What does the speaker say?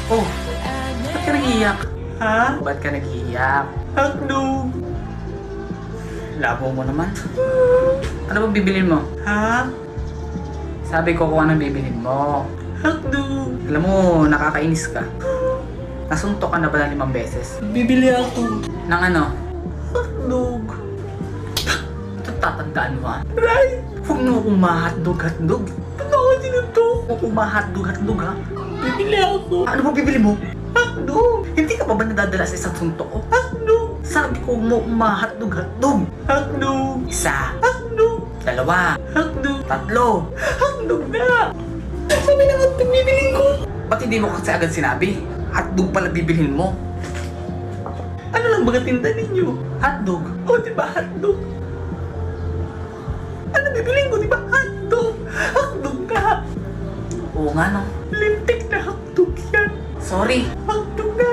Oh, ba't ka nag-iiyak? Ha? Ba't ka nag-iiyak? Hotdog. Labo mo naman. Ano bang bibilin mo? Ha? Sabi ko kung anong bibilin mo. Hotdog. Alam mo, nakakainis ka. Nasuntok ka na ba ng 5 beses? Bibili ako. Nang ano? Hotdog. Ito tatandaan mo ha. Right? Huwag mo akong mahotdog-hotdog. Ba't ako sinuntok? Huwag akong mahotdog-hotdog ha. Bibili ako. Ano ba bibili mo? Hotdog. Hindi ka pa ba nadadala sa isang suntok ko? Hotdog. Sabi ko mo mahotdog-hotdog. Hotdog. Isa, Hotdog. 2, Hotdog. 3. Hotdog na. Sabi na hotdog bibili ko. Ba't hindi mo kasi agad sinabi? Hotdog pala bibilhin mo. Ano lang ba tinda ninyo? Hotdog? O, diba hotdog? Ano bibilin ko, diba hotdog? Hotdog ka. Oo nga no. Lintik na hotdog yan. Sorry. Hotdog na.